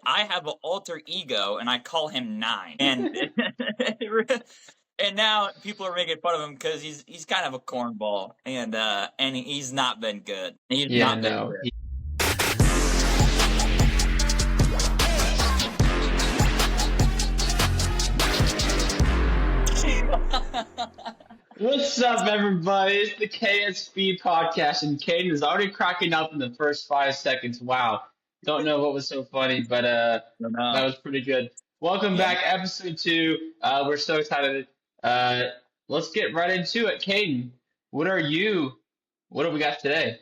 I have an alter ego, and I call him Nine. And and now people are making fun of him because he's kind of a cornball, and he's not been good. He's Yeah, not been no. good. What's up, everybody? It's the KSB podcast, and Caden is already cracking up in the first 5 seconds. Wow. Don't know what was so funny, but that was pretty good. Welcome back, episode 2. We're so excited. Let's get right into it. Caden, what do we got today?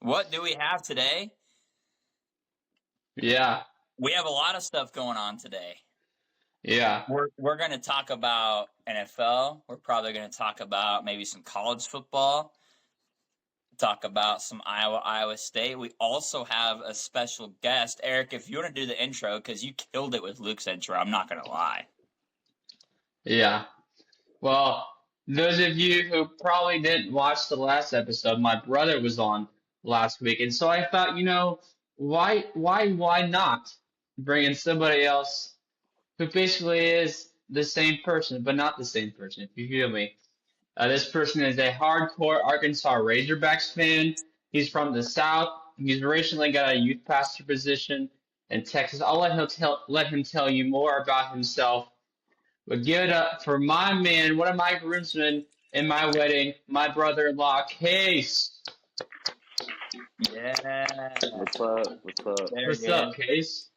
What do we have today? Yeah. We have a lot of stuff going on today. Yeah. We're going to talk about NFL. We're probably going to talk about maybe some college football. Talk about some Iowa State. We also have a special guest. Eric, if you want to do the intro, because you killed it with Luke's intro, I'm not going to lie. Yeah. Well, those of you who probably didn't watch the last episode, my brother was on last week, and so I thought, why not bring in somebody else who basically is the same person, but not the same person, if you feel me. This person is a hardcore Arkansas Razorbacks fan. He's from the South. He's recently got a youth pastor position in Texas. I'll let him tell you more about himself. But give it up for my man, one of my groomsmen in my wedding, my brother-in-law, Kase. Yeah. What's up? What's up? What's up, Kase?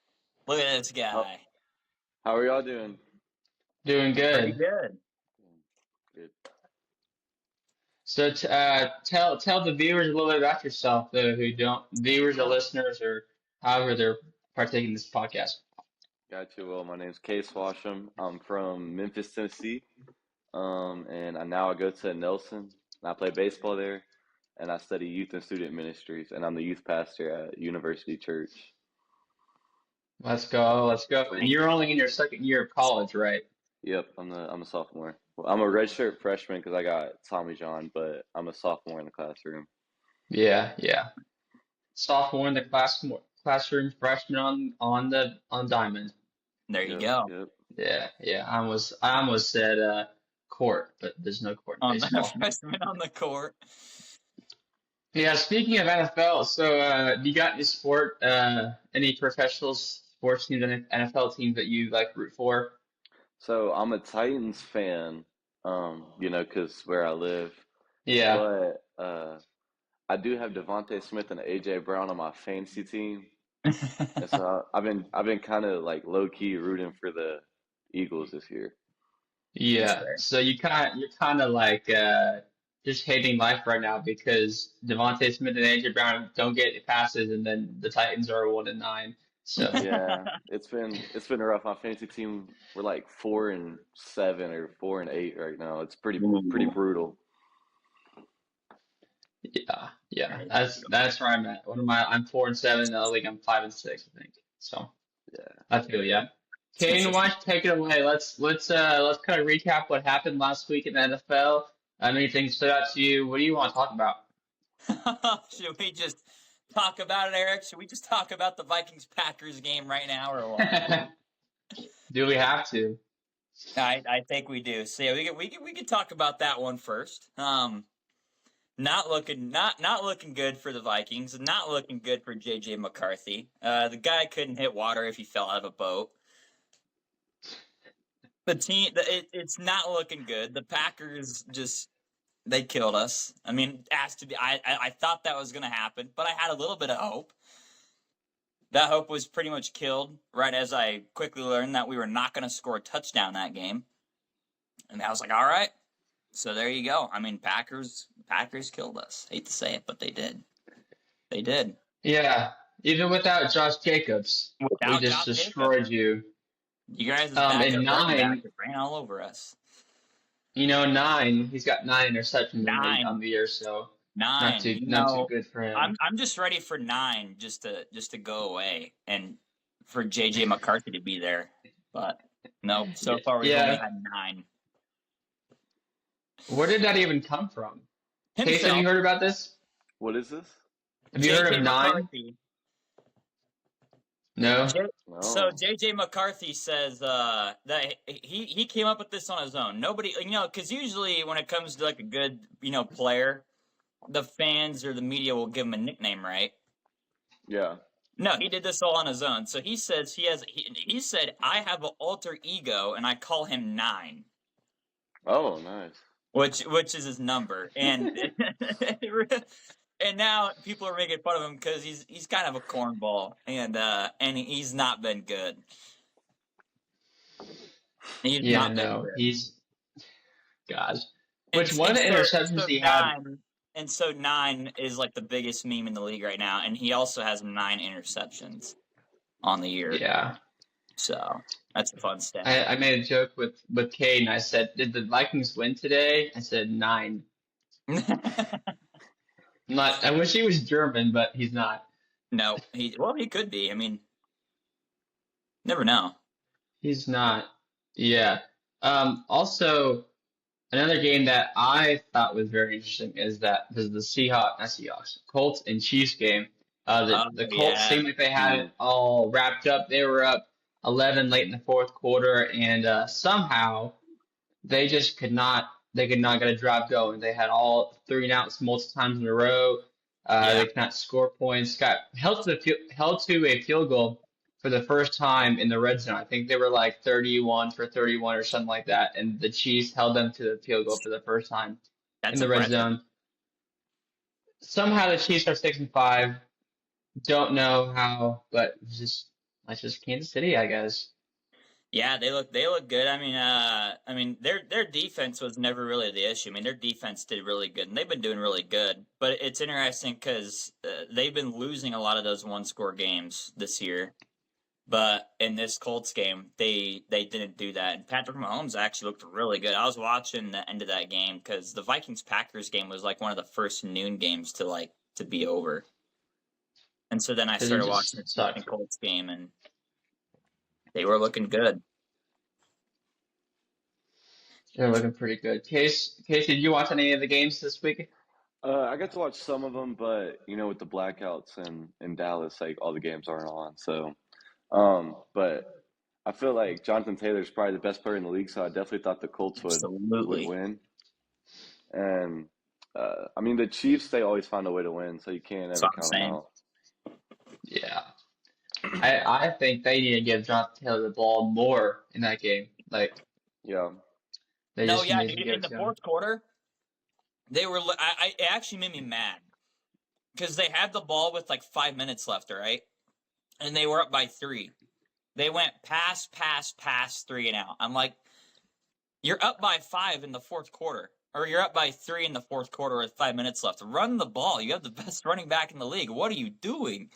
Look at this guy. How are y'all doing? Doing good. Pretty good. Good. So tell the viewers a little bit about yourself, though, viewers or listeners or however they're partaking in this podcast. Got you. Well, my name's Kase Washam. I'm from Memphis, Tennessee, and I go to Nelson. And I play baseball there, and I study youth and student ministries, and I'm the youth pastor at University Church. Let's go. And you're only in your second year of college, right? Yep, I'm a sophomore. Well, I'm a redshirt freshman because I got Tommy John, but I'm a sophomore in the classroom. Yeah. Sophomore in the classroom, freshman on diamond. There you go. Yep. Yeah. I almost said court, but there's no court in baseball. Freshman on the court. Yeah. Speaking of NFL, so do you got any professional sports teams and NFL teams that you root for? So I'm a Titans fan, because where I live. Yeah. But I do have Devontae Smith and AJ Brown on my fantasy team. And so I've been kind of low key rooting for the Eagles this year. Yeah. So you're kind of just hating life right now because Devontae Smith and AJ Brown don't get passes, and then the Titans are 1-9. So yeah, it's been rough. My fantasy team, we're 4-7 or 4-8 right now. It's pretty brutal. Yeah. That's where I'm at. I'm 4-7 in the league. I'm 5-6, I think. So Yeah, I feel yeah. Kane, why don't you take it away? Let's kind of recap what happened last week in the NFL. Anything stood out to you? What do you want to talk about? Should we just talk about it, Eric? Should we just talk about the Vikings-Packers game right now, or what? Do we have to? I think we do. So yeah, we can talk about that one first. Not looking good for the Vikings. Not looking good for JJ McCarthy. The guy couldn't hit water if he fell out of a boat. The team, it's not looking good. The Packers they killed us. I mean, I thought that was going to happen, but I had a little bit of hope. That hope was pretty much killed right as I quickly learned that we were not going to score a touchdown that game. And I was like, all right. So there you go. I mean, Packers killed us. Hate to say it, but they did. They did. Yeah. Even without Josh Jacobs, we just destroyed you. You guys in 9 ran all over us. 9. He's got 9 interceptions on the year, so 9. Not too good for him. I'm just ready for 9 just to go away and for JJ McCarthy to be there. But no, so far we've only had 9. Where did that even come from? Case, have you heard about this? What is this? Have you heard of 9? No? So No. JJ McCarthy says that he came up with this on his own. Nobody, because usually when it comes to like a good player, the fans or the media will give him a nickname, right? Yeah. No, he did this all on his own. So he says he said I have an alter ego and I call him 9, Oh, nice. which is his number, and and now people are making fun of him because he's kind of a cornball, and he's not been good. He's Yeah, not been no. good. Gosh. And Which one of the interceptions so he had? 9 is like the biggest meme in the league right now, and he also has 9 interceptions on the year. Yeah. So that's a fun stat. I made a joke with Kate and I said, "Did the Vikings win today?" I said 9. Not. I wish he was German, but he's not. No, he could be. I mean, never know. He's not. Yeah. Also, another game that I thought was very interesting is the Seahawks, Colts and Chiefs game. The Colts Yeah. seemed like they had it Mm. all wrapped up. They were up 11 late in the fourth quarter, and somehow they just could not. They could not get a drive going. They had all 3 and outs multiple times in a row. Yeah. They could not score points. Got held to a field goal for the first time in the red zone. I think they were like 31 for 31 or something like that, and the Chiefs held them to the field goal for the first time in That's the red impressive. zone. Somehow the Chiefs are 6-5. Don't know how, but that's just Kansas City, I guess. Yeah, they look good. I mean their defense was never really the issue. I mean their defense did really good, and they've been doing really good. But it's interesting because they've been losing a lot of those 1-score games this year. But in this Colts game, they didn't do that. And Patrick Mahomes actually looked really good. I was watching the end of that game because the Vikings Packers game was like one of the first noon games to be over. And so then I Because it started watching just the Chiefs and sucked. Colts game, and they were looking good. They're looking pretty good. Case, did you watch any of the games this week? I got to watch some of them, but with the blackouts in Dallas, like all the games aren't on. So, but I feel like Jonathan Taylor's probably the best player in the league, so I definitely thought the Colts would Absolutely. win. And I mean, the Chiefs, they always find a way to win, so you can't That's ever what I'm count them saying. out. Yeah. I think they need to give Jonathan Taylor the ball more in that game. Like Yeah. they No, just yeah, need to dude. give In it the to him. fourth quarter, they were. It actually made me mad because they had the ball with like 5 minutes left, right? And they were up by 3. They went pass, 3 and out. I'm like, you're up by 5 in the fourth quarter, or you're up by 3 in the fourth quarter with 5 minutes left. Run the ball. You have the best running back in the league. What are you doing?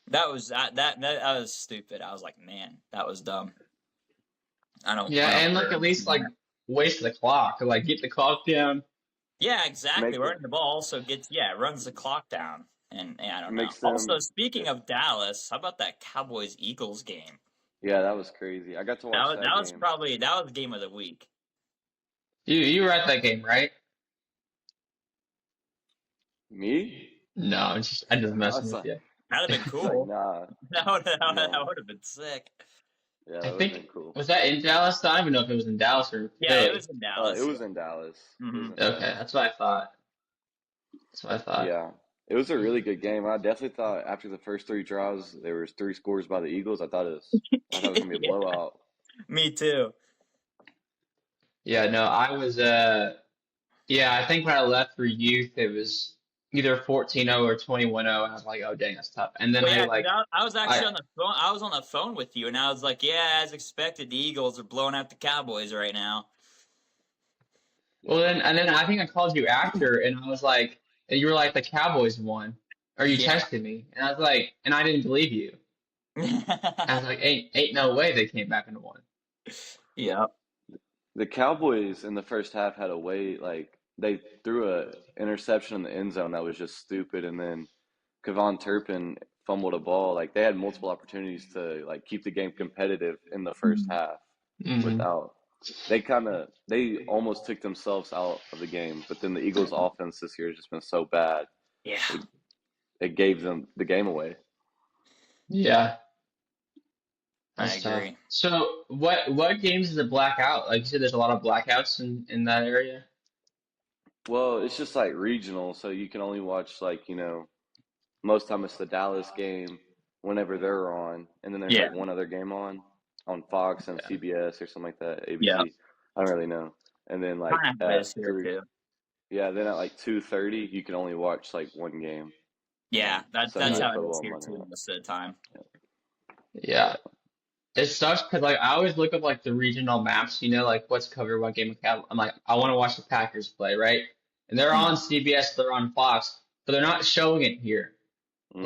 That was that was stupid. I was like, man, that was dumb. I don't Yeah, and care. like at least like waste the clock or like get the clock down. Yeah, exactly. Make the Running the ball also runs the clock down. And I don't know. makes Also, them. speaking of Dallas, how about that Cowboys Eagles game? Yeah, that was crazy. I got to watch that That was game. probably the game of the week. You were at that game, right? Me? No, I'm just I messing was with like, you. That'd have been it's like, cool. nah, That no. would have been sick. Yeah, I that would have think been cool. was that in Dallas? I don't even know if it was in Dallas or Yeah, it Philly. was in It Dallas. was in Dallas. It was Hmm in Okay, Dallas. that's what I thought. That's what I thought. Yeah, it was a really good game. I definitely thought after the first 3 drives, there was 3 scores by the Eagles. I thought it was gonna be a Yeah, blowout. me too. Yeah, no, I was yeah, I think when I left for youth it was either 14-0 or 21-0 and I was like, "Oh dang, that's tough." And then Well, I yeah, because like I was I actually on the phone. I was on the phone with you, and I was like, "Yeah, as expected, the Eagles are blowing out the Cowboys right now." well then and then I think I called you after and I was like and you were like the Cowboys won or you Yeah. texted me and I was like and I didn't believe you. I was like, ain't no way they came back and won. Yeah. The Cowboys in the first half had a way like they threw a interception in the end zone that was just stupid, and then Kevon Turpin fumbled a ball. Like they had multiple opportunities to like keep the game competitive in the first half Hmm. without. They almost took themselves out of the game, but then the Eagles' offense this year has just been so bad. Yeah. It it gave them the game away. Yeah. I That's tough. agree. So what games is it blackout? Like you said, there's a lot of blackouts in that area. Well, it's just like regional, so you can only watch like, most time it's the Dallas game whenever they're on, and then there's Yeah. like one other game on Fox and Yeah. CBS or something like that, Yeah. ABC. I don't really know. And then like Kind of at is here three, too. yeah, then at like 2:30 you can only watch like one game Yeah, on Sunday that's Uh, Night how it is Football, here Monday too night. most of the time. yeah. It sucks because like I always look up like the regional maps, like what's covered what game of cat. I'm like, I want to watch the Packers play, right? And they're Mm. on CBS, they're on Fox, but they're not showing it here. Mm,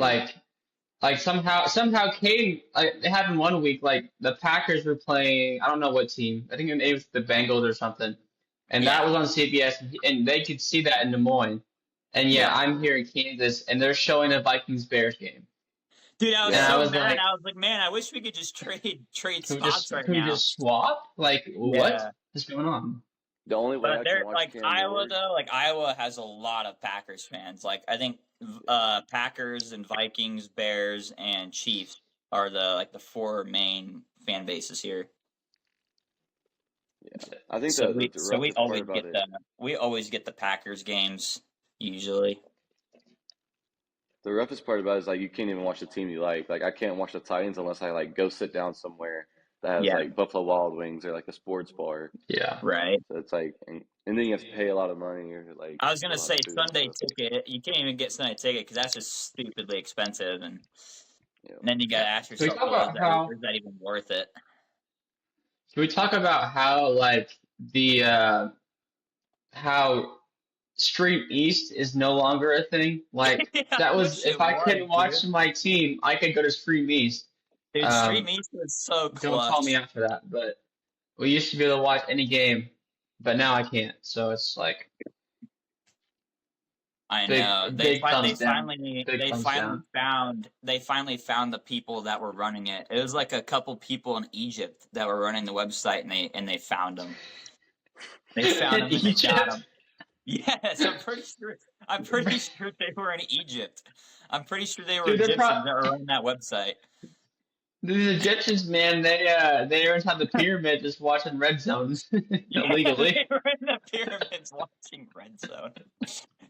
Like somehow Kane, like it happened one week, like the Packers were playing, I don't know what team. I think it was the Bengals or something. And that Yeah. was on CBS and they could see that in Des Moines. And yeah, Yeah. I'm here in Kansas and they're showing the Vikings Bears game. Dude, I was And yeah, I so was mad. like, I was like, man, I wish we could just trade can we spots just right can we now. just swap? Like what Yeah. is going on? the only way But I can they're watch like Cam Iowa Ward. though, like Iowa has a lot of Packers fans. Like I think Packers and Vikings, Bears, and Chiefs are the four main fan bases here. Yeah, I think So the roughest part about it. we always get the Packers games usually. The roughest part about it is like you can't even watch the team you like. Like I can't watch the Titans unless I like go sit down somewhere that has Yeah. like Buffalo Wild Wings or like a sports bar. Yeah. Right. So it's like, and then you have to pay a lot of money or like I was get gonna a lot say of food and Sunday stuff. ticket. You can't even get Sunday ticket because that's just stupidly expensive, and Yeah. then you gotta Yeah. ask Can we yourself, talk well, about how is that even worth it? can we talk about how like the how Street East is no longer a thing? Like Yeah, I that was wish if it I was, couldn't watch dude. my team, I could go to Street East. Dude, Street Um, Meats was so don't call me clutch. out for that, but we used to be able to watch any game, but now I can't. So it's like I know. big big thumbs down. Big They thumbs finally down. found the people that were running it. It was like a couple people in Egypt that were running the website, and they found them. They found In them and they got Egypt? them. Yes, I'm pretty sure. I'm pretty sure they were in Egypt. I'm pretty sure they were Dude, they're Egyptians pro that were running that website. these Egyptians, man, they are inside the pyramid just watching red zones Yeah, illegally. they were in the pyramids watching Red Zone.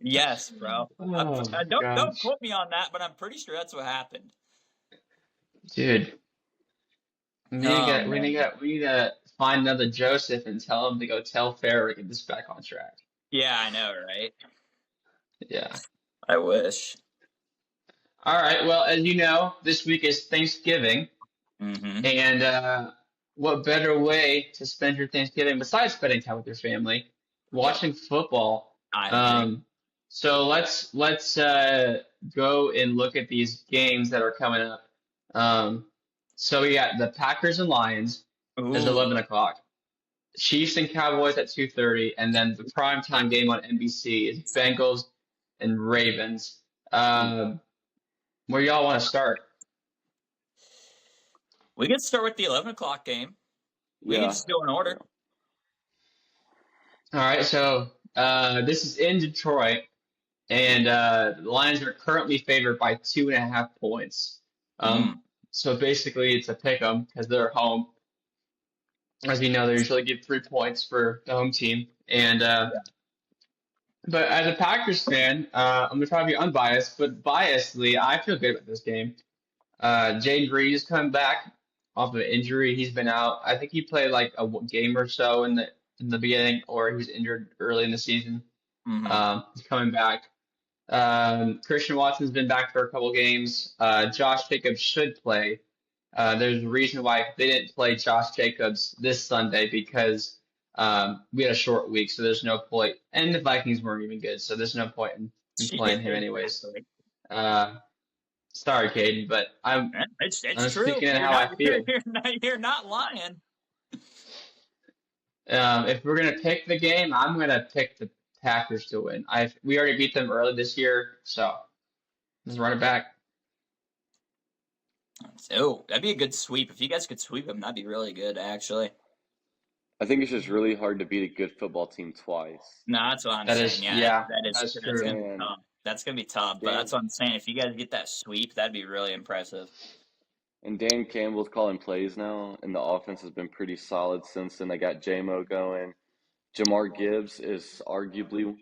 Yes, bro. Oh my Don't gosh. quote me on that, but I'm pretty sure that's what happened. Dude, Oh man. we need to find another Joseph and tell him to go tell Pharaoh to get this back on track. Yeah, I know, right? Yeah. I wish. All right. Well, as you know, this week is Thanksgiving, Mm-hmm. and what better way to spend your Thanksgiving besides spending time with your family, watching football? I agree. So let's go and look at these games that are coming up. So we got the Packers and Lions is Ooh, 11 o'clock. Chiefs and Cowboys at 2:30, and then the primetime game on NBC is Bengals and Ravens. Um, where y'all want to start? we can start with the 11 o'clock game. We can Yeah. just go in order. All right, so this is in Detroit, and the Lions are currently favored by 2.5 points. So basically, it's a pick 'em because they're home. As you know, they usually give 3 points for the home team, and but as a Packers fan, I'm gonna try to be unbiased, but biasedly, I feel good about this game. Jaden Reed is coming back off of an injury. He's been out. I think he played like a game or so in the beginning, or he was injured early in the season. He's coming back. Christian Watson's been back for a couple games. Josh Jacobs should play. There's a reason why they didn't play Josh Jacobs this Sunday because we had a short week, so there's no point. And the Vikings weren't even good, so there's no point in playing him anyways. Exactly. Sorry, Caden, but I'm It's true. speaking in how I feel. You're not lying. If we're gonna pick the game, I'm gonna pick the Packers to win. We already beat them early this year, so let's run it back. Oh, that'd be a good sweep. If you guys could sweep them, that'd be really good, actually. I think it's just really hard to beat a good football team twice. No, that's what I'm That saying. is, Yeah, yeah, that's that's that's true. gonna be And tough. That's gonna be tough, but Dan, that's what I'm saying. If you guys get that sweep, that'd be really impressive. And Dan Campbell's calling plays now, and the offense has been pretty solid since then. They got JMO going. Jamar Gibbs is arguably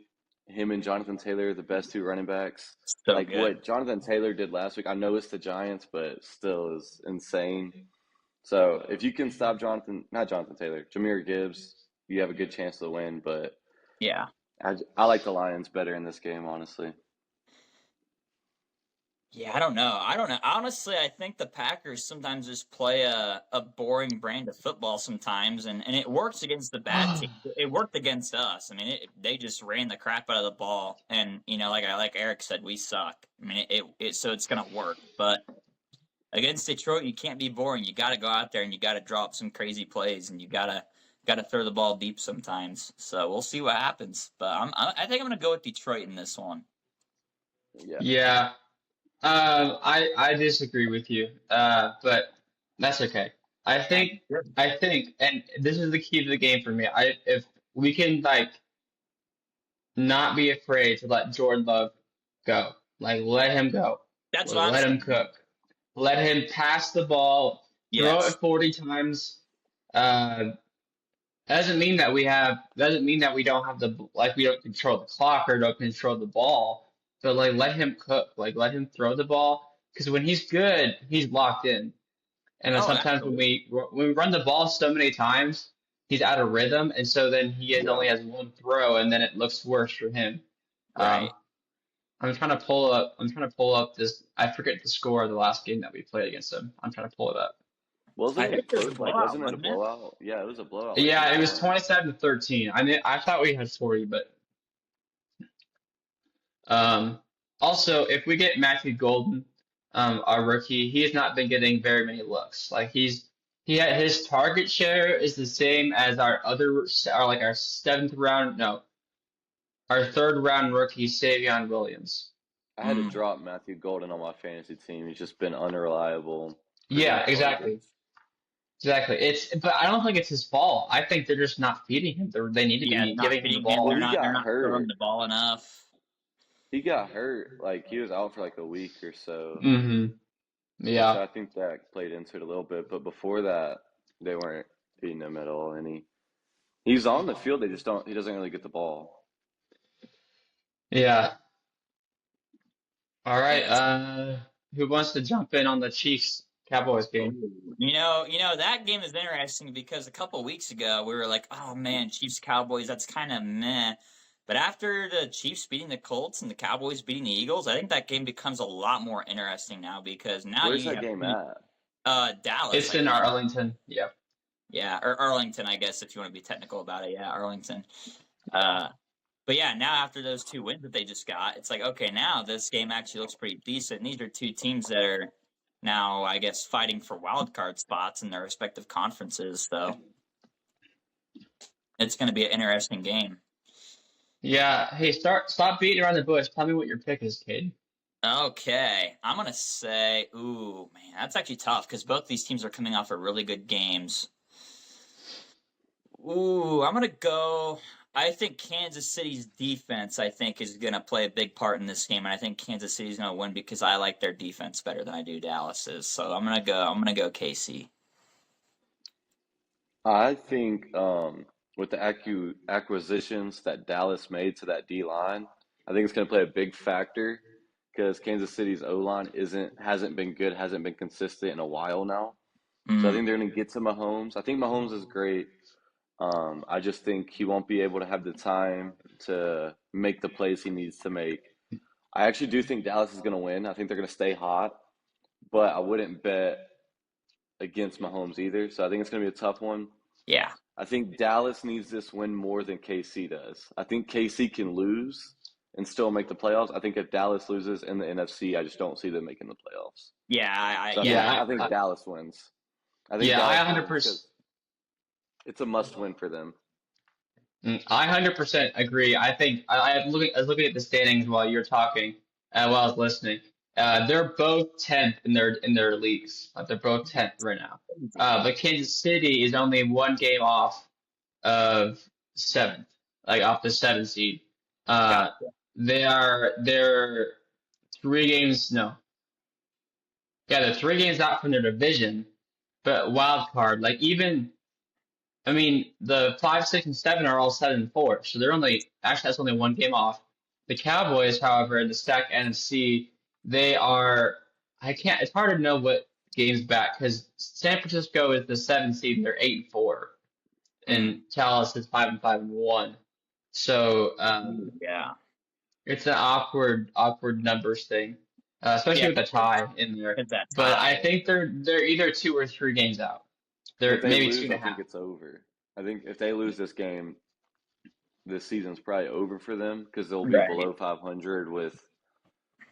him and Jonathan Taylor the best two running backs. So Like good. what Jonathan Taylor did last week, I know it's the Giants, but still is insane. So if you can stop not Jonathan Taylor, Jameer Gibbs, you have a good chance to win. But Yeah. I like the Lions better in this game, honestly. Yeah, I don't know. I don't know. Honestly, I think the Packers sometimes just play a boring brand of football sometimes, and it works against the bad team. It worked against us. I mean, they just ran the crap out of the ball, and like Eric said, we suck. I mean, so it's gonna work. But against Detroit, you can't be boring. You got to go out there and you got to drop some crazy plays, and you gotta throw the ball deep sometimes. So we'll see what happens. But I think I'm gonna go with Detroit in this one. Yeah. Yeah. I disagree with you. But that's okay. I Yeah. think I think, and this is the key to the game for me. If we can like not be afraid to let Jordan Love go, like let him go, That's what I'm let him saying. cook, let him pass the ball, throw Yes. it 40 times. Uh, doesn't mean that we don't have we don't control the clock or don't control the ball, but like let him cook, like let him throw the ball because when he's good, he's locked in. And then Oh, sometimes absolutely. when we run the ball so many times, he's out of rhythm, and so then Yeah. only has one throw, and then it looks worse for him. Um, Right. I'm trying to pull up this. I forget the score of the last game that we played against them. I'm trying to pull it up. Wasn't I it think it was a close? Like, blowout, wasn't it a wasn't it? blowout? Yeah, it was a blowout like Yeah, week it was one. 27-13. I thought we had 40, but Um, also, if we get Matthew Golden, our rookie, he has not been getting very many looks. He had his target share is the same as our seventh round, no, our third round rookie, Savion Williams. I had to Mm. drop Matthew Golden on my fantasy team. He's just been unreliable for Yeah, getting exactly. targets. Exactly. But I don't think it's his fault. I think they're just not feeding him. They need to Yeah, be not giving him the feeding him. Well, ball. he They're got not throwing hurt. the ball enough. He got hurt. Like, he was out for like a week or so. Hmm. And so Yeah. I think that played into it a little bit. But before that, they weren't feeding him at all. And he's on the field. He doesn't really get the ball. Yeah. All right. Yes. Who wants to jump in on the Chiefs Cowboys game? That game is interesting because a couple weeks ago we were like, oh man, Chiefs Cowboys, that's kind of meh. But after the Chiefs beating the Colts and the Cowboys beating the Eagles, I think that game becomes a lot more interesting now because now Where's you that have game at? Dallas, It's I in think. Arlington. Yeah. Yeah, or Arlington, I guess, if you want to be technical about it. Yeah, Arlington. Uh, but yeah, now after those two wins that they just got, it's like, okay, now this game actually looks pretty decent. And these are two teams that are now, I guess, fighting for wild card spots in their respective conferences. So it's going to be an interesting game. Yeah. Hey, stop beating around the bush. Tell me what your pick is, Cade. Okay, I'm going to say, ooh, man, that's actually tough because both these teams are coming off of really good games. Ooh, I'm gonna go. I think Kansas City's defense, I think, is gonna play a big part in this game, and I think Kansas City's gonna win because I like their defense better than I do Dallas's. So I'm gonna go. I'm gonna go KC. I think with the acquisitions that Dallas made to that D line, I think it's going to play a big factor because Kansas City's O line hasn't been good, hasn't been consistent in a while now. So I Mm, think they're going to get to Mahomes. I think Mahomes is great. I just think he won't be able to have the time to make the plays he needs to make. I actually do think Dallas is going to win. I think they're going to stay hot, but I wouldn't bet against Mahomes either. So I think it's going to be a tough one. yeah, I think Dallas needs this win more than KC does. I think KC can lose and still make the playoffs. I think if Dallas loses in the NFC, I just don't see them making the playoffs. yeah, So yeah. Yeah. I think Dallas wins. I think Yeah. I Dallas wins 100%. because it's a must win for them. I 100% agree. I think I was looking at the standings while you're talking, while I was listening. They're both 10th in their leagues. They're both 10th right now. But Kansas City is only one game off of seventh, like off the seventh seed. Uh, Gotcha. they're 3 games. No, Yeah, they're 3 games out from their division, but wild card. Like even, I mean, the 5, 6, and 7 are all 7-4, so they're only actually that's only 1 game off. The Cowboys, however, in the stacked NFC, they are. I can't. It's hard to know what games back because San Francisco is the 7th seed. And they're 8-4, Mm, and Dallas is 5-5-1. So yeah. it's an awkward numbers thing, especially Yeah, with a tie in there. it's that But I tie. think they're either 2 or 3 games out. If They're they maybe two lose, and I a think half. it's over. I think if they lose this game, this season's probably over for them because they'll be Right. below 500 with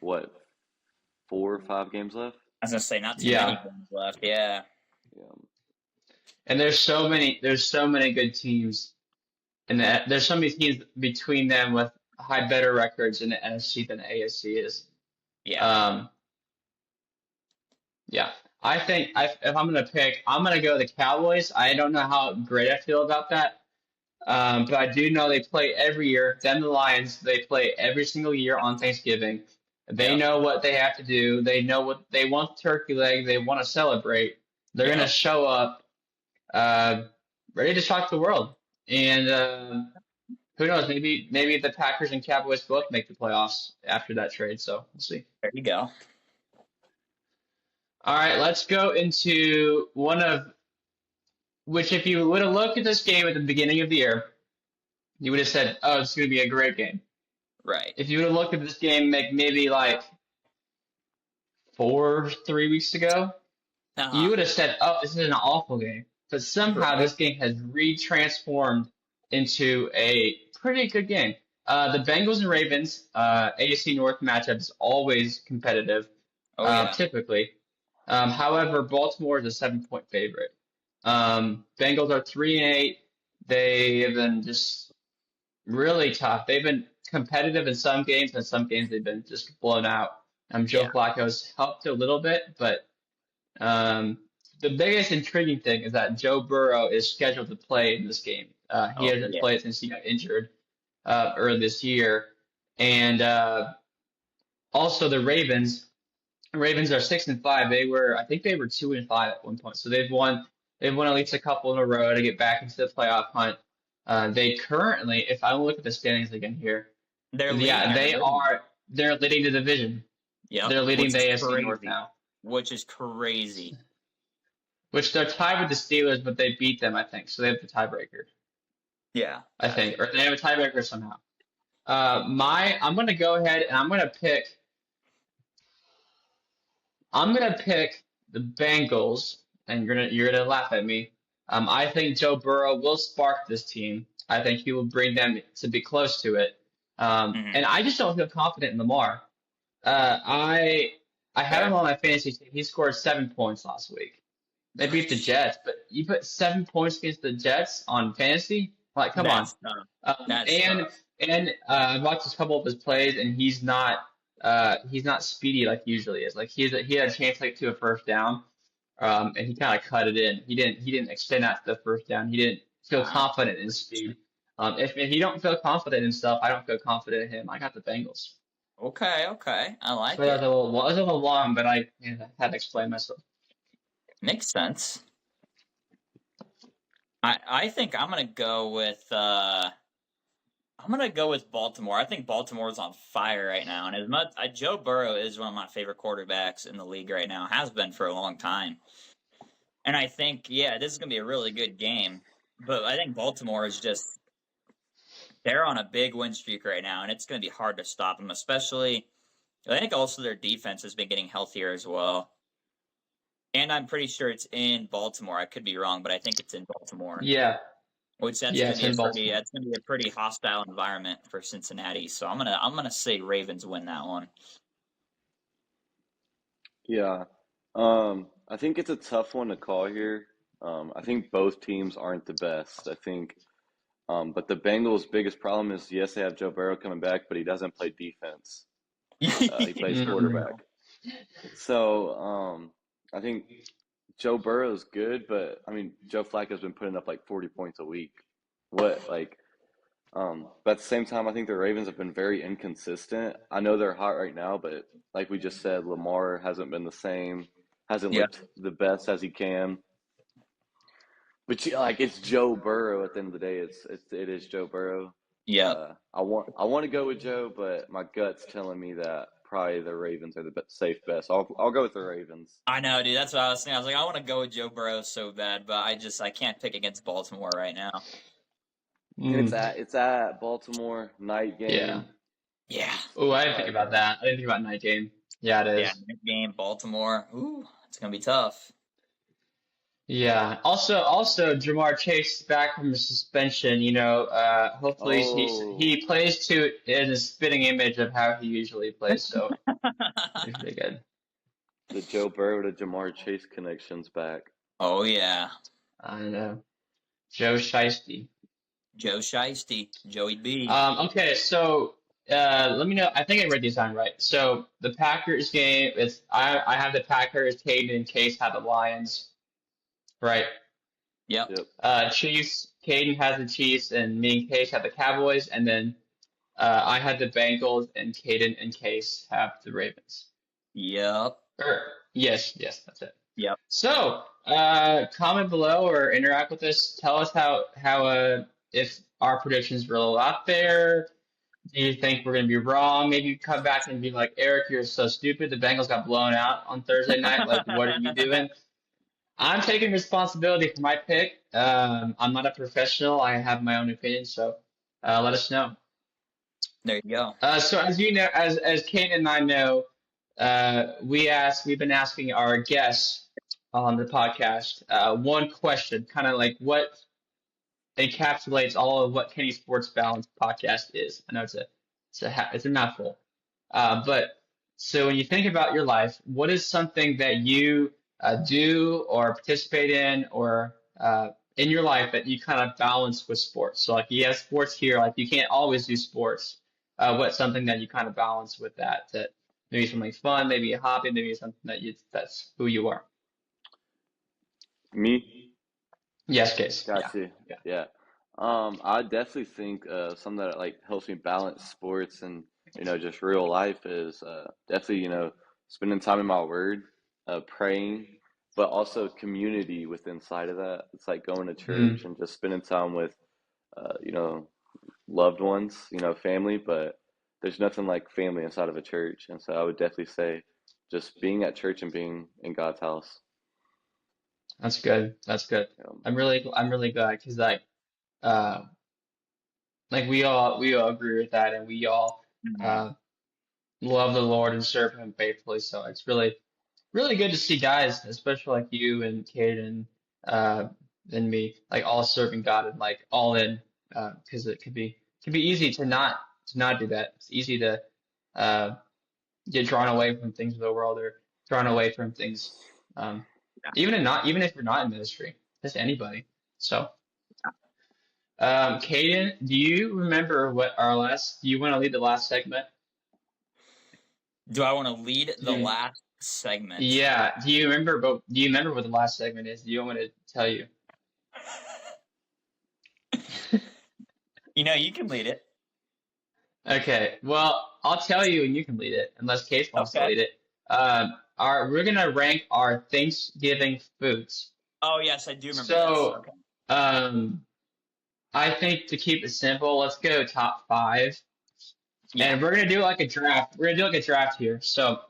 what, 4 or 5 games left. I was gonna say not too many Yeah, games left. Yeah. Yeah, and there's so many good teams, and there's so many teams between them with high better records in the NFC than the AFC is. Yeah. Um, yeah, I think if I'm gonna pick, I'm gonna go the Cowboys. I don't know how great I feel about that. But I do know they play every year. Then the Lions, they play every single year on Thanksgiving. They Yep. know what they have to do. They know what they want turkey leg. They want to celebrate. They're going to Yep. show up uh, ready to shock the world. And who knows? Maybe the Packers and Cowboys both make the playoffs after that trade. So we'll see. There you go. All right, let's go into one of which, if you would have looked at this game at the beginning of the year, you would have said, "Oh, it's going to be a great game." Right. If you would have looked at this game maybe like 3 weeks ago, you Uh-huh. would have said, "Oh, this is an awful game." But somehow Right. this game has retransformed into a pretty good game. The Bengals and Ravens AFC North matchup is always competitive, Oh yeah. typically. However, Baltimore is a 7-point favorite. Bengals are 3-8. They have been just really tough. They've been competitive in some games, and some games they've been just blown out. Joe Yeah. Flacco's helped a little bit, but um, the biggest intriguing thing is that Joe Burrow is scheduled to play in this game. He Oh hasn't yeah. played since he got injured early this year, and also the Ravens. Ravens are 6-5. I think they were 2-5 at one point. So they've won. They've won at least a couple in a row to get back into the playoff hunt. They currently, if I look at the standings again here, They're leading yeah, their they division. are. They're leading the division. Yep. They're leading Which the is AFC North crazy. now, Which is crazy. which they're tied with the Steelers, but they beat them, I think. So they have the tiebreaker, Yeah. I Gotcha. think, or they have a tiebreaker somehow. I'm gonna go ahead and I'm gonna pick the Bengals, and you're gonna laugh at me. I think Joe Burrow will spark this team. I think he will bring them to be close to it. Hmm. And I just don't feel confident in Lamar. I had him Fair. on my fantasy team. He scored 7 points last week. They beat the Jets, but you put 7 points against the Jets on fantasy? Like, come on. That's tough. Um, That's and tough. and I watched a couple of his plays, and he's not speedy like he usually is. Like he had a chance like to a first down, and he kind of cut it in. He didn't extend out to the first down. He didn't feel Ah, confident in speed. If you don't feel confident in stuff, I don't feel confident in him. I got the Bengals. okay. Okay. I So like that was it. a little long, but I had to explain myself. Makes sense. I think I'm gonna go with Baltimore. I think Baltimore's on fire right now, and as much Joe Burrow is one of my favorite quarterbacks in the league right now, has been for a long time. And I think, yeah, this is gonna be a really good game. But I think Baltimore is just they're on a big win streak right now, and it's gonna be hard to stop them. Especially, I think also their defense has been getting healthier as well. And I'm pretty sure it's in Baltimore. I could be wrong, but I think it's in Baltimore. Yeah, Which yeah, it's in Baltimore. that's gonna be a pretty hostile environment for Cincinnati. So I'm gonna say Ravens win that one. yeah. I think it's a tough one to call here. I think both teams aren't the best. I think, but the Bengals' biggest problem is yes, they have Joe Burrow coming back, but he doesn't play defense. He plays Mm, quarterback. So, I think Joe Burrow's good, but I mean, Joe Flacco's been putting up like 40 points a week. What, like, but at the same time, I think the Ravens have been very inconsistent. I know they're hot right now, but like we just said, Lamar hasn't been the same. hasn't Yeah. looked the best as he can. But like it's Joe Burrow at the end of the day. It is Joe Burrow. Yep. I want to go with Joe, but my gut's telling me that probably the Ravens are the safe bet. So I'll go with the Ravens. I know, dude. That's what I was saying. I was like, I want to go with Joe Burrow so bad, but I can't pick against Baltimore right now. And Mm, it's at Baltimore, night yeah. game. Yeah. Oh, I didn't think Probably about that. I didn't think about night game. Yeah, it Yeah. is. Next game, Baltimore. Ooh, it's gonna be tough. Yeah. Also, Jamar Chase is back from his suspension. Hopefully Oh, he plays to in a spitting image of how he usually plays. So it's pretty good. the Joe Burrow to Jamar Chase connection's back. Oh yeah, I know. Joe Shiesty. Joe Shiesty, Joey B. Okay, so let me know. I think I read these on right. So the Packers game is I have the Packers. Caden and Case have the Lions, right? Yep. Yep. Chiefs. Caden has the Chiefs, and me and Case have the Cowboys, and then I had the Bengals, and Caden and Case have the Ravens. Yep. Yes, that's it. Yep. So, comment below or interact with us. Tell us how if our predictions were a little out there. Do you think we're going to be wrong? Maybe you come back and be like, Eric, you're so stupid. The Bengals got blown out on Thursday night. Like, what are you doing? I'm taking responsibility for my pick. I'm not a professional. I have my own opinion. So let us know. There you go. So as you know, as Kane and I know, we've been asking our guests on the podcast one question, kind of like what encapsulates all of what Kenny Sports Balance podcast is. I know it's a mouthful, but so when you think about your life, what is something that you do or participate in or in your life that you kind of balance with sports? So like you have sports here, like you can't always do sports. What's something that you kind of balance with that maybe something fun, maybe a hobby, maybe something that's who you are. Me? Yes, Case. Yeah. Gotcha. Yeah. Yeah. I definitely think something that like helps me balance sports and just real life is definitely spending time in my word, praying, but also community with inside of that. It's like going to church Mm, and just spending time with loved ones, family. But there's nothing like family inside of a church, and so I would definitely say just being at church and being in God's house. that's good. That's good. I'm really glad because uh, like we all agree with that, and we all Mhm. uh, love the Lord and serve Him faithfully. So it's really good to see guys, especially like you and Kate uh, and me, like all serving God and like all in, because it could be easy to not do that. It's easy to uh, get drawn away from things of the world or drawn away from things, um, Yeah. even if you're not in ministry, just anybody. So. Caden, do you remember do you want to lead the last segment? Do I want to lead Do the you, last segment? yeah, do you remember what the last segment is? Do you want me to tell you? You can lead it. Okay, well, I'll tell you and you can lead it, unless Case wants to Okay. lead it. We're gonna rank our Thanksgiving foods. Oh yes, I do remember this. So, Okay. um, I think to keep it simple, let's go top five, Yeah. and we're gonna do like a draft. We're gonna do like a draft here. So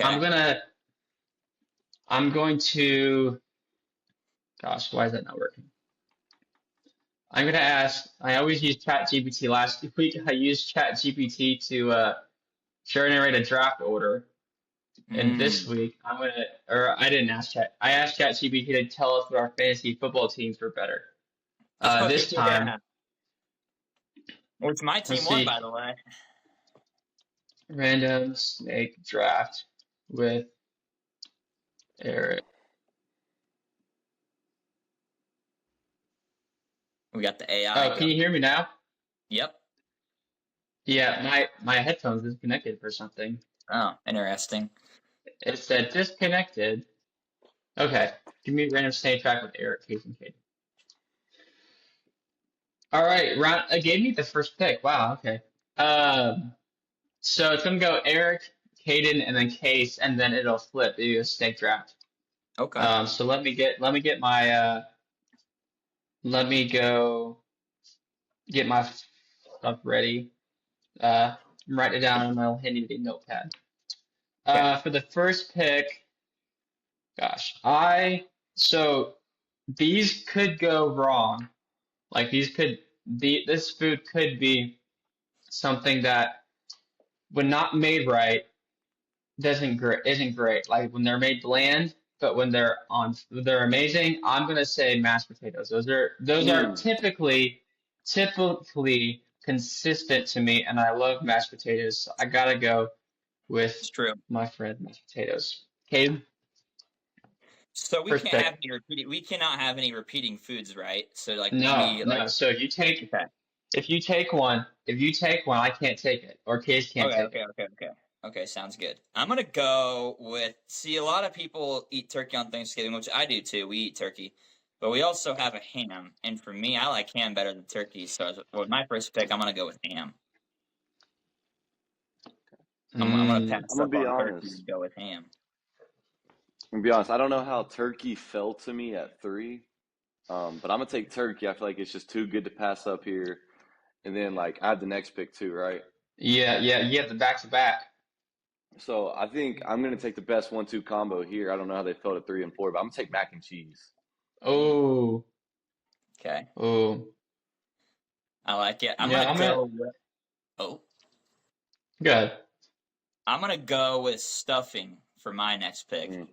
I'm Okay. gonna I'm going to, gosh, why is that not working? I'm going to ask, I always use ChatGPT. Last week, I used ChatGPT to generate a draft order. And this Mm. week, I didn't ask Chat. I asked ChatGPT to tell us what our fantasy football teams were better. Oh This time, yeah. Which my let's team won, see, by the way. random snake draft with Eric. We got the AI Oh, go. can you hear me now? Yep. Yeah, my headphones disconnected for something. Oh, interesting. It said disconnected. Okay, give me random snake track with Eric, Case, and Kate. All right, it gave me the first pick. Wow, okay. So it's gonna go Eric, Caden, and then Case, and then it'll flip. It'll be a snake draft. Okay. So let me go get my stuff ready. I'm writing it down on my handy notepad. Okay. For the first pick, gosh, so these could go wrong. Like this food could be something that when not made right isn't great. Like when they're made bland, but they're amazing. I'm gonna say mashed potatoes. Those are Mm. typically consistent to me, and I love mashed potatoes. So I gotta go with It's true. my friend mashed potatoes. Caleb, So first pick. we cannot have any repeating foods, right? So like No, we like no. So okay. if you take one, I can't take it, or Case can't Okay, take okay, it. okay, okay. Okay, sounds good. I'm gonna go with see a lot of people eat turkey on Thanksgiving, which I do too. We eat turkey. But we also have a ham, and for me, I like ham better than turkey. So with my first pick, I'm gonna go with ham. I'm gonna Mm, pass I'm gonna up be on turkey honest. and go with ham. I'm gonna be honest. I don't know how turkey felt to me at three, but I'm gonna take turkey. I feel like it's just too good to pass up here. And then like I have the next pick too, right? yeah, yeah. You have the back to back. So I think I'm gonna take the best 1-2 combo here. I don't know how they felt at 3 and 4, but I'm gonna take mac and cheese. Oh, Okay, oh. I like it. I'm Yeah, gonna I'm gonna go with oh, good. I'm gonna go with stuffing for my next pick. Mm.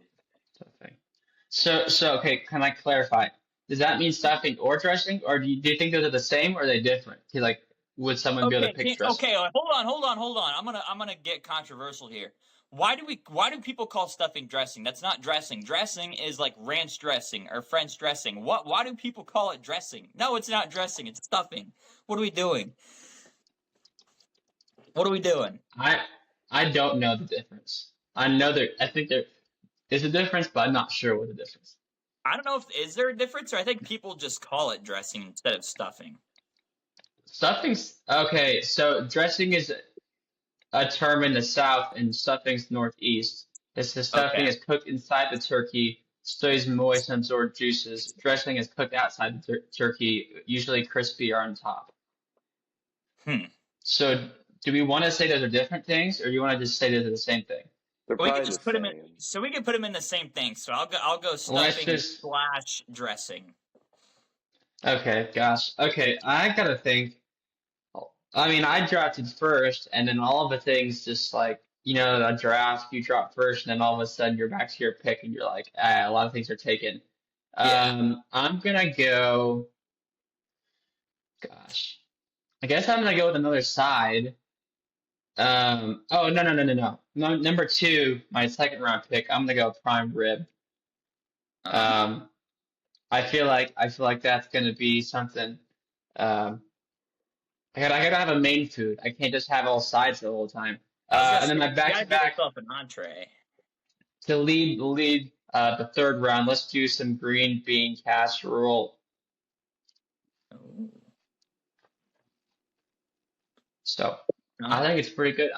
Stuffing. So okay, can I clarify? Does that mean stuffing or dressing, or do you think those are the same or are they different? 'Cause, like, would someone be able to Okay, pick dressing? okay. Hold on. I'm gonna get controversial here. Why do people call stuffing dressing? That's not dressing. Dressing is like ranch dressing or French dressing. Why do people call it dressing? No, it's not dressing. It's stuffing. What are we doing? What are we doing? I I don't know the difference. I think there is a difference, but I'm not sure what the difference. I don't know if is there a difference, or I think people just call it dressing instead of stuffing. Stuffing's okay. So dressing is a term in the South and stuffing's Northeast. The stuffing Okay. is cooked inside the turkey, stays moist and absorbs juices. Dressing is cooked outside the turkey, usually crispy or on top. Hmm. So, do we want to say those are different things, or do you want to just say those are the same thing? They're We could probably the just put them in. same. So we could put them in the same thing. So I'll go Let's stuffing just. slash dressing. Okay, gosh. Okay, I gotta think. I mean, I drafted first, and then all of the things just like, a draft, you drop first, and then all of a sudden you're back to your pick, and you're like, a lot of things are taken. Yeah. I'm gonna go. Gosh, I guess I'm gonna go with another side. Oh no no no no no. Number two, my second round pick. I'm gonna go prime rib. Uh-huh. Um, I feel like that's gonna be something. Um, I gotta have a main food. I can't just have all sides the whole time. I was gonna And then say my you back to gotta give back yourself an entree. to lead the third round. Let's do some green bean casserole. Ooh. So All I think right. it's pretty good.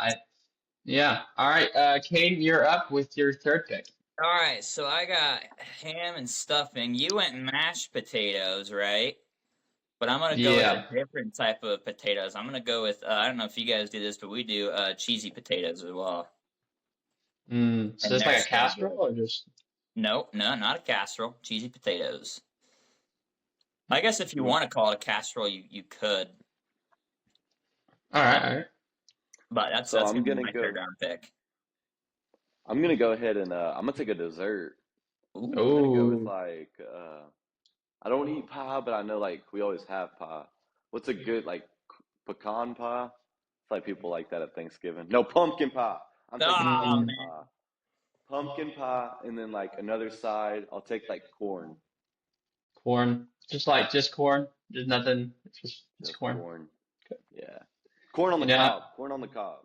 Yeah. All right, Kate, you're up with your third pick. All right. So I got ham and stuffing. You went mashed potatoes, right? But I'm gonna go with a Yeah. different type of potatoes. I'm gonna go with I don't know if you guys do this, but we do cheesy potatoes as well, So and it's they're like a so good. casserole or just No, no, not a casserole. Cheesy potatoes. I guess if you Mm. want to call it a casserole, you could, all right, all right. but So that's gonna be my third round pick. I'm gonna go ahead and I'm gonna take a dessert. I'm Ooh. gonna go with Oh, like I don't eat pie, but I know like we always have pie. What's a good like pecan pie? It's like people like that at Thanksgiving. No, pumpkin pie. I'm taking Oh mm, pumpkin man. pie. Pumpkin pie, and then like another side, I'll take like corn. corn. Just corn. There's nothing. It's Just corn. corn. Yeah. Corn on the You know, cob. Corn on the cob.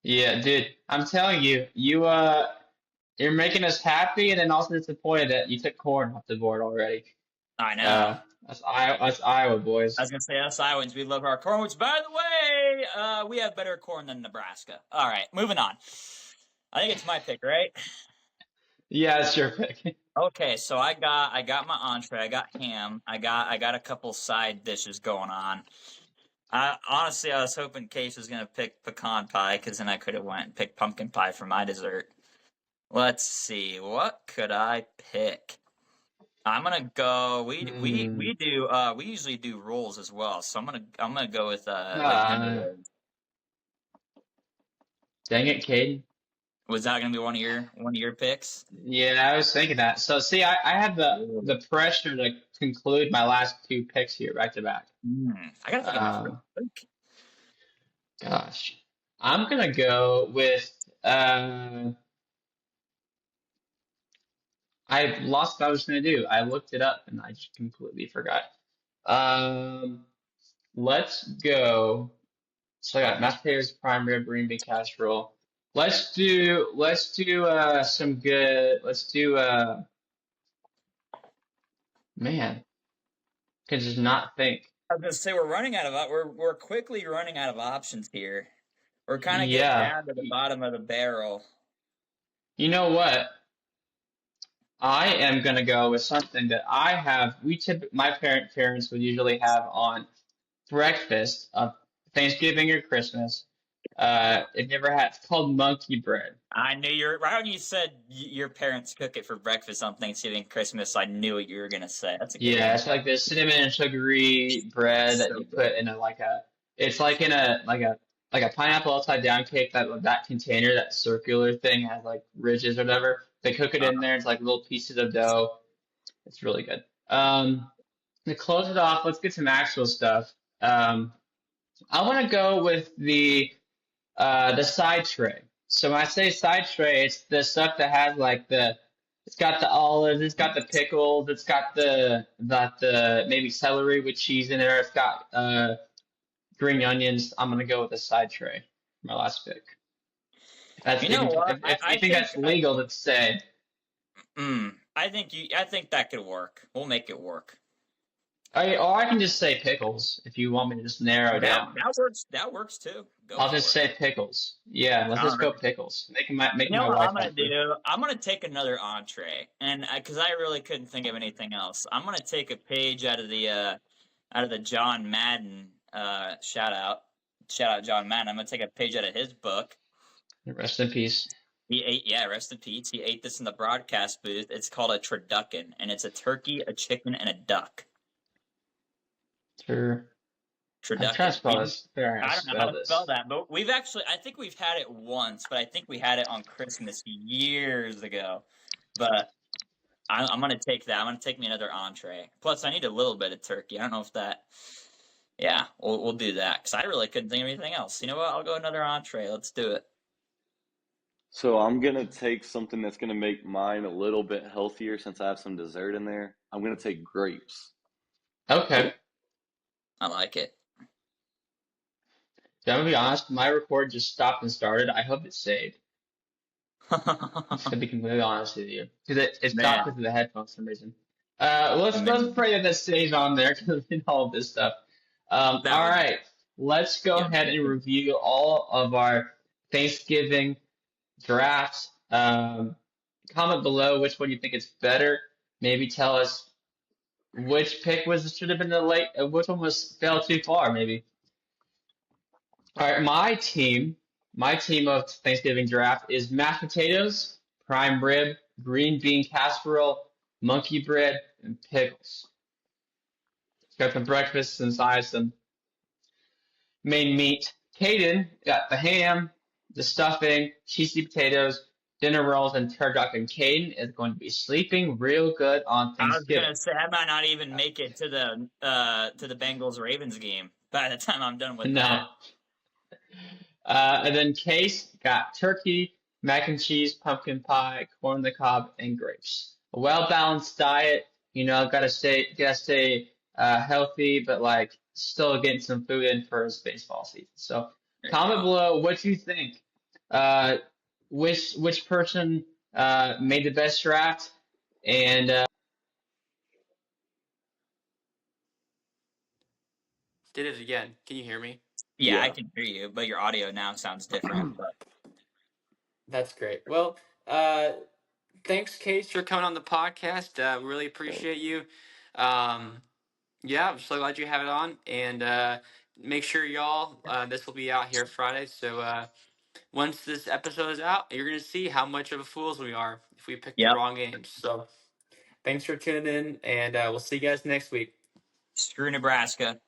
yeah, dude. I'm telling you, you're making us happy and then also disappointed that you took corn off the board already. I know. Uh, that's Iowa I boys. was gonna say us Iowans, we love our corn. Which, by the way, we have better corn than Nebraska. All right, moving on. I think it's my pick, right? Yeah, it's your pick. Okay, so I got my entree. I got ham. I got a couple side dishes going on. I was hoping Case was gonna pick pecan pie because then I could have went and picked pumpkin pie for my dessert. Let's see, what could I pick? I'm gonna go. Hmm. We usually do rolls as well, so I'm gonna go with like dinner Ah, rolls. dang it, Caden. Was that gonna be one of your picks? Yeah, I was thinking that. So see, I had the Ooh. pressure to conclude my last two picks here back to back. I gotta think of my first Um, pick. gosh, I'm gonna go with I lost what I was gonna do. I looked it up and I just completely forgot. Um, let's go. So I got mashed potatoes, prime rib, green bean casserole. Let's do some good. Let's do man, can just not think. I was gonna say we're running out of we're quickly running out of options here. We're kind of getting Yeah, down to the bottom of the barrel. you know what? I am gonna go with something that I have. My parents would usually have on breakfast of Thanksgiving or Christmas. If you ever had, it's called monkey bread. I knew you're right when you said your parents cook it for breakfast on Thanksgiving, Christmas. I knew what you were gonna say. That's a good Yeah, one. it's like this cinnamon and sugary bread that So you good. put in it's like in a pineapple upside down cake that container, that circular thing has like ridges or whatever. They cook it Uh, in there. It's like little pieces of dough. It's really good. To close it off, let's get some actual stuff. I want to go with the side tray. So when I say side tray, it's the stuff that has like it's got the olives, it's got the pickles, it's got the maybe celery with cheese in there, it's got green onions. I'm gonna go with the side tray. My last pick. you know what? If you think that's legal to say, I think that could work. We'll make it work. or I can just say pickles if you want me to just narrow That down. that works. That works too. Go I'll for just it. say pickles. Yeah, let's All just go right. pickles. You Making know my what wife I'm gonna happy. do? I'm gonna take another entree, and because I really couldn't think of anything else, I'm gonna take a page out of the John Madden shout out John Madden. I'm gonna take a page out of his book. Rest in peace. He ate, yeah, rest in peace. He ate this in the broadcast booth. It's called a turducken, and it's a turkey, a chicken, and a duck. Sure. I'm trying to Turducken. spell this. Figure out how to I don't know how spell to spell this. that, but I think we've had it once, but I think we had it on Christmas years ago. But I'm gonna take that. I'm gonna take me another entree. Plus, I need a little bit of turkey. I don't know if that. Yeah, we'll do that because I really couldn't think of anything else. You know what? I'll go another entree. Let's do it. So I'm gonna take something that's gonna make mine a little bit healthier since I have some dessert in there. I'm gonna take grapes. Okay. I like it. So I'm gonna be honest, my record just stopped and started. I hope it saved. I'm just gonna be completely honest with you. Because it stopped Man, because of the headphones for some reason. Let's man, pray that that stays on there because all of this stuff. that All would. right. Let's go Yep. ahead and review all of our Thanksgiving drafts. Comment below which one you think is better. Maybe tell us which pick was should have been the late, which one was fell too far, maybe. All right, my team of Thanksgiving draft is mashed potatoes, prime rib, green bean casserole, monkey bread, and pickles. Got the breakfast and sides, some main meat. Caden got the ham, the stuffing, cheesy potatoes, dinner rolls, and turducken. Caden is going to be sleeping real good on I was Thanksgiving. gonna say I might not even make it to the Bengals Ravens game by the time I'm done with that. No. And then Case got turkey, mac and cheese, pumpkin pie, corn on the cob, and grapes. A well balanced diet. Gotta stay healthy, but like still getting some food in for his baseball season. So There you comment go. below what you think. Uh, which person made the best draft, and Did it again. Can you hear me? Yeah, I Yeah. can hear you, but your audio now sounds different. But That's great. Well, uh, thanks, Case, for coming on the podcast. Really appreciate you. Yeah, I'm so glad you have it on. And make sure y'all, this will be out here Friday. So once this episode is out, you're going to see how much of a fools we are if we pick the Yep. wrong games. So thanks for tuning in, and we'll see you guys next week. Screw Nebraska.